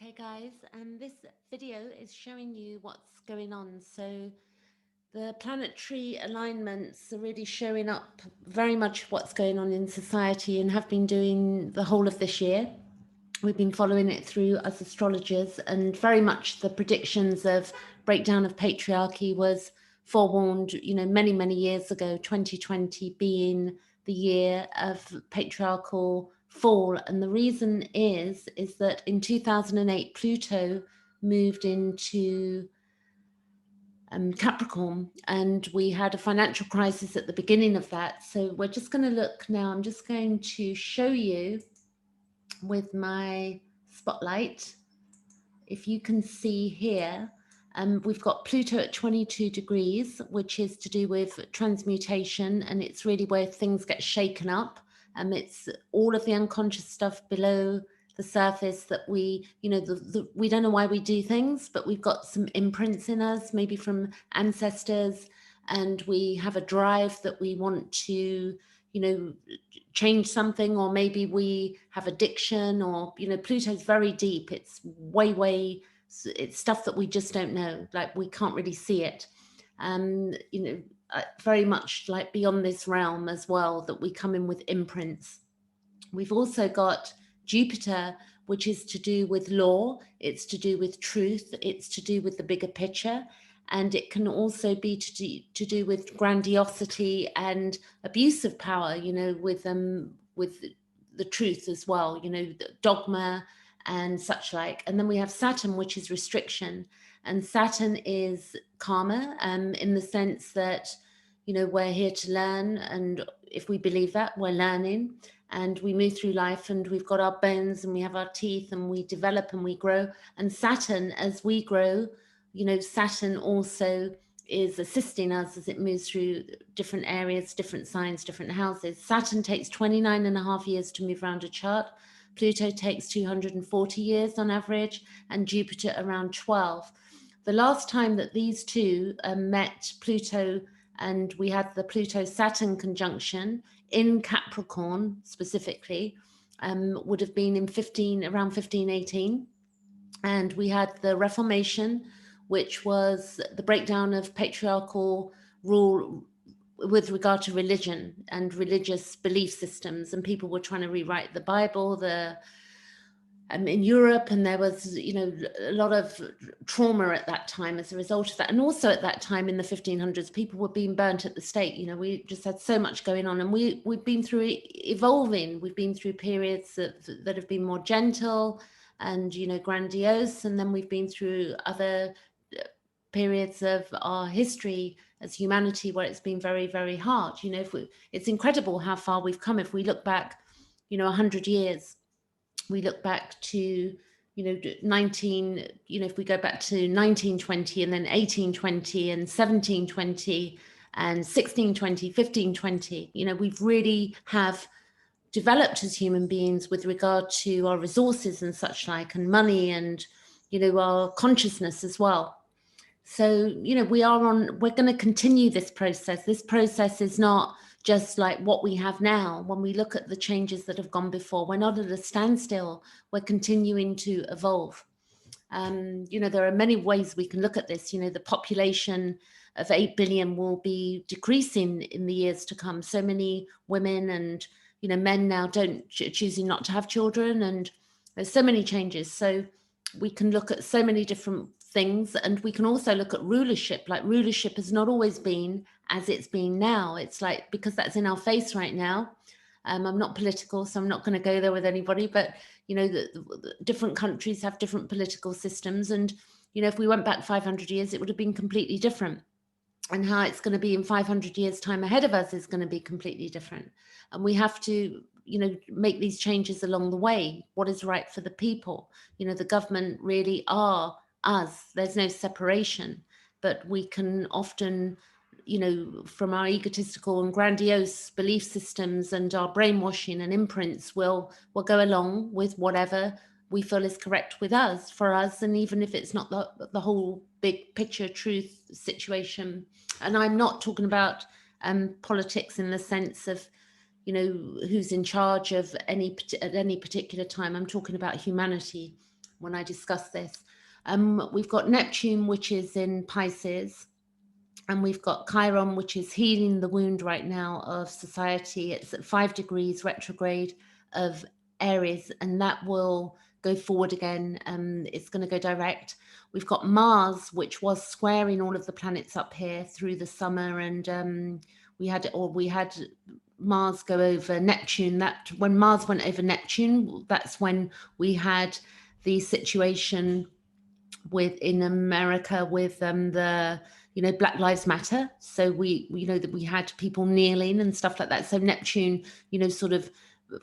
Okay guys, this video is showing you what's going on. So the planetary alignments are really showing up very much what's going on in society and have been doing the whole of this year. We've been following it through as astrologers, and very much the predictions of breakdown of patriarchy was forewarned, many years ago, 2020 being the year of patriarchal fall. And the reason is that in 2008, Pluto moved into Capricorn, and we had a financial crisis at the beginning of that. So we're just going to look now. I'm just going to show you with my spotlight, if you can see here, we've got Pluto at 22 degrees, which is to do with transmutation, and it's really where things get shaken up. It's all of the unconscious stuff below the surface that we, we don't know why we do things, but we've got some imprints in us, maybe from ancestors, and we have a drive that we want to, change something, or maybe we have addiction, or Pluto's very deep. It's it's stuff that we just don't know, like we can't really see it. Very much like beyond this realm as well, that we come in with imprints. We've also got Jupiter, which is to do with law, it's to do with truth, it's to do with the bigger picture. And it can also be to do with grandiosity and abuse of power, with the truth as well, the dogma and such like. And then we have Saturn, which is restriction. And Saturn is karma, in the sense that, we're here to learn. And if we believe that, we're learning. And we move through life, and we've got our bones and we have our teeth, and we develop and we grow. And Saturn, as we grow, Saturn also is assisting us as it moves through different areas, different signs, different houses. Saturn takes 29.5 years to move around a chart. Pluto takes 240 years on average, and Jupiter around 12. The last time that these two met, Pluto, and we had the Pluto-Saturn conjunction in Capricorn specifically, would have been in around 1518. And we had the Reformation, which was the breakdown of patriarchal rule with regard to religion and religious belief systems. And people were trying to rewrite the Bible in Europe. And there was, a lot of trauma at that time as a result of that. And also at that time in the 1500s, people were being burnt at the stake. We just had so much going on. And we've been through evolving. We've been through periods that have been more gentle and, grandiose. And then we've been through other periods of our history as humanity where it's been very, very hard. It's incredible how far we've come. If we look back, 100 years, we look back to, if we go back to 1920 and then 1820 and 1720 and 1620, 1520, we've really have developed as human beings with regard to our resources and such like, and money, and, our consciousness as well. So, we're going to continue this process. This process is not just like what we have now. When we look at the changes that have gone before, we're not at a standstill. We're continuing to evolve. There are many ways we can look at this. The population of 8 billion will be decreasing in the years to come. So many women and, men now choosing not to have children, and there's so many changes. So we can look at so many different things, and we can also look at rulership. Like, rulership has not always been as it's been now. It's like, because that's in our face right now. I'm not political, so I'm not going to go there with anybody, but the different countries have different political systems, and if we went back 500 years, it would have been completely different. And how it's going to be in 500 years time ahead of us is going to be completely different. And we have to make these changes along the way. What is right for the people? The government really are us. There's no separation, but we can often, from our egotistical and grandiose belief systems and our brainwashing and imprints, will go along with whatever we feel is correct for us. And even if it's not the whole big picture truth situation. And I'm not talking about politics in the sense of, who's in charge of at any particular time. I'm talking about humanity. when I discuss this. We've got Neptune, which is in Pisces, and we've got Chiron, which is healing the wound right now of society. It's at 5 degrees retrograde of Aries, and that will go forward again. It's going to go direct. We've got Mars, which was squaring all of the planets up here through the summer, and we had Mars go over Neptune. That when Mars went over Neptune, that's when we had the situation in America with the Black Lives Matter. So we know that we had people kneeling and stuff like that. So Neptune, sort of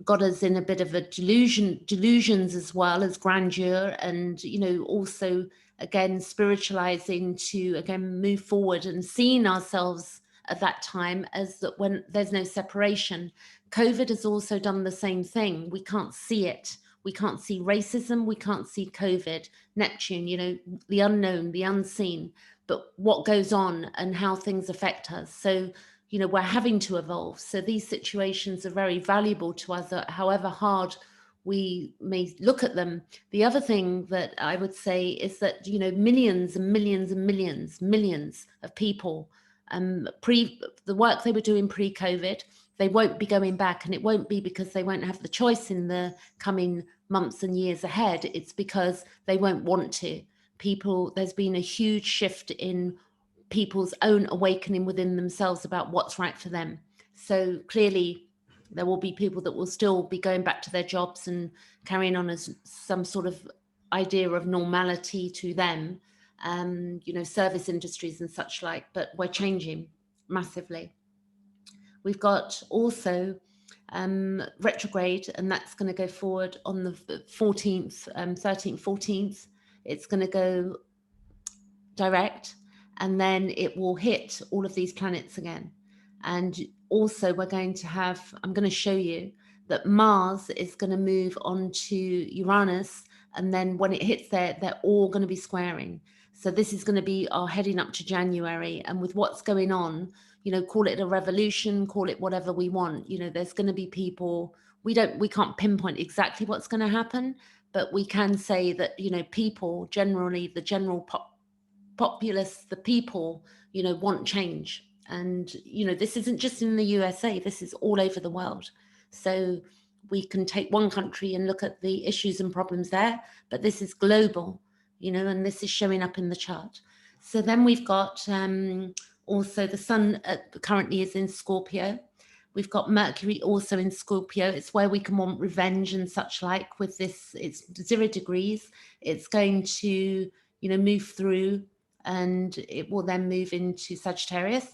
got us in a bit of a delusions as well as grandeur, and also again spiritualizing to again move forward and seeing ourselves at that time as that when there's no separation. COVID has also done the same thing. We can't see it. We can't see racism. We can't see COVID. Neptune, the unknown, the unseen, but what goes on and how things affect us. So, we're having to evolve. So these situations are very valuable to us, however hard we may look at them. The other thing that I would say is that, millions and millions and millions of people, the work they were doing pre-COVID, they won't be going back, and it won't be because they won't have the choice in the coming months and years ahead. It's because they won't want to. There's been a huge shift in people's own awakening within themselves about what's right for them. So clearly there will be people that will still be going back to their jobs and carrying on as some sort of idea of normality to them, service industries and such like, but we're changing massively. We've got also retrograde, and that's going to go forward on the 14th, 13th, 14th. It's going to go direct, and then it will hit all of these planets again. And also we're going to have, I'm going to show you that Mars is going to move on to Uranus, and then when it hits there, they're all going to be squaring. So this is going to be our heading up to January, and with what's going on, call it a revolution, call it whatever we want. There's going to be people, we can't pinpoint exactly what's going to happen, but we can say that, people generally, the general populace, the people, want change. And, this isn't just in the USA, this is all over the world. So we can take one country and look at the issues and problems there, but this is global, and this is showing up in the chart. So then we've got also the sun currently is in Scorpio. We've got Mercury also in Scorpio. It's where we can want revenge and such like. With this, it's 0 degrees. It's going to, move through, and it will then move into Sagittarius,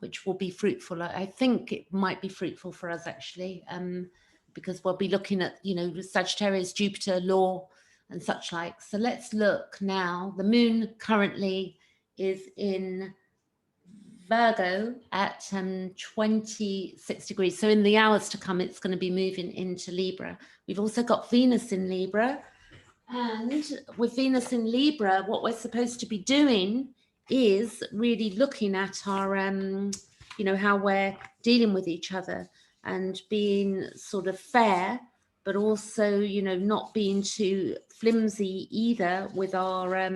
which will be fruitful. I think it might be fruitful for us actually, because we'll be looking at, Sagittarius, Jupiter, law, and such like. So let's look now. The moon currently is in Virgo at 26 degrees. So in the hours to come, it's going to be moving into Libra. We've also got Venus in Libra. And with Venus in Libra, what we're supposed to be doing is really looking at our, how we're dealing with each other and being sort of fair, but also, not being too flimsy either with our,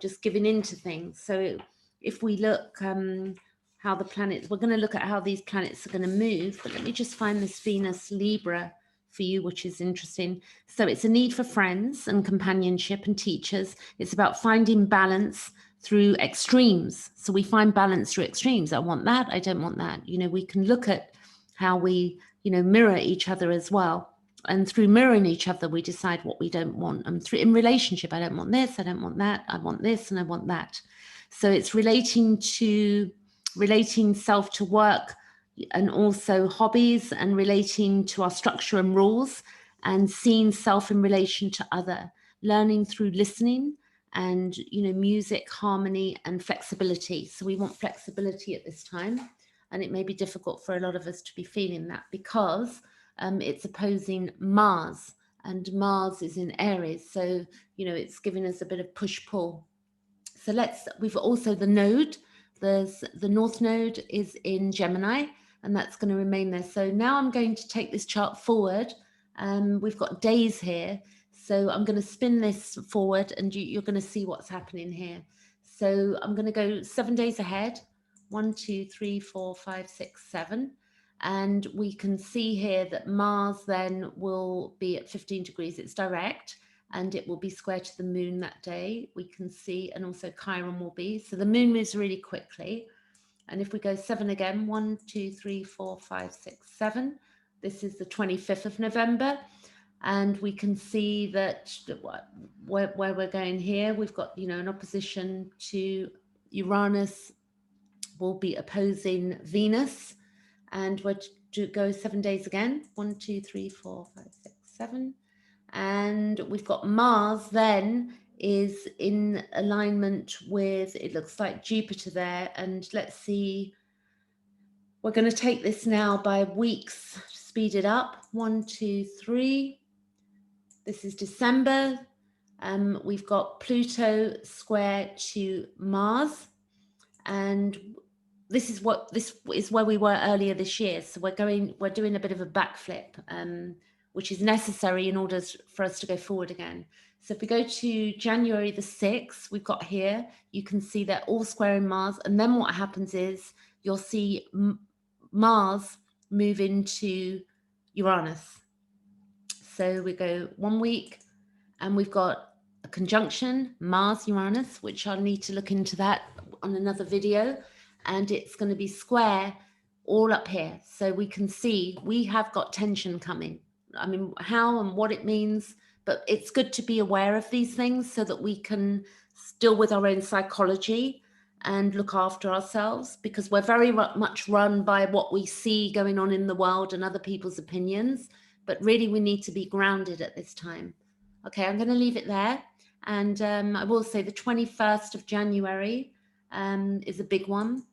just giving in to things. So if we look how the planets, we're going to look at how these planets are going to move, but let me just find this Venus Libra for you, which is interesting. So it's a need for friends and companionship and teachers. It's about finding balance through extremes. So we find balance through extremes. I want that, I don't want that. We can look at how we, mirror each other as well. And through mirroring each other, we decide what we don't want. And through in relationship, I don't want this, I don't want that, I want this, and I want that. So it's relating self to work, and also hobbies, and relating to our structure and rules, and seeing self in relation to other, learning through listening, and music, harmony, and flexibility. So we want flexibility at this time, and it may be difficult for a lot of us to be feeling that because it's opposing Mars, and Mars is in Aries, so it's giving us a bit of push-pull. So we've also the node. There's the North Node is in Gemini, and that's going to remain there. So now I'm going to take this chart forward. We've got days here. So I'm going to spin this forward and you're going to see what's happening here. So I'm going to go 7 days ahead. 1, 2, 3, 4, 5, 6, 7. And we can see here that Mars then will be at 15 degrees. It's direct and it will be square to the moon that day. We can see, and also Chiron will be. So the moon moves really quickly. And if we go 7 again, 1, 2, 3, 4, 5, 6, 7. This is the 25th of November. And we can see that where we're going here, we've got, you know, an opposition to Uranus will be opposing Venus. And we're to go 7 days again. 1, 2, 3, 4, 5, 6, 7. And we've got Mars then is in alignment with, it looks like Jupiter there. And let's see, we're going to take this now by weeks, speed it up. 1, 2, 3. This is December. We've got Pluto square to Mars. And this is where we were earlier this year. So we're doing a bit of a backflip, which is necessary in order for us to go forward again. So if we go to January the 6th, we've got here, you can see they're all squaring Mars. And then what happens is you'll see Mars move into Uranus. So we go 1 week and we've got a conjunction, Mars-Uranus, which I'll need to look into that on another video. And it's going to be square all up here. So we can see we have got tension coming. I mean, how and what it means, but it's good to be aware of these things so that we can deal with our own psychology and look after ourselves, because we're very much run by what we see going on in the world and other people's opinions. But really, we need to be grounded at this time. Okay, I'm going to leave it there. And I will say the 21st of January is a big one.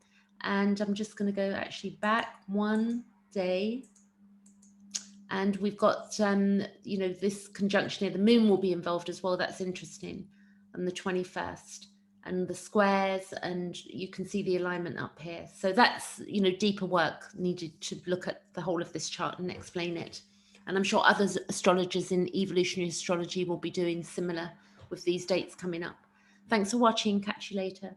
And I'm just going to go actually back 1 day. And we've got, you know, this conjunction here. The moon will be involved as well. That's interesting. On the 21st. And the squares, and you can see the alignment up here. So that's, you know, deeper work needed to look at the whole of this chart and explain it. And I'm sure other astrologers in evolutionary astrology will be doing similar with these dates coming up. Thanks for watching. Catch you later.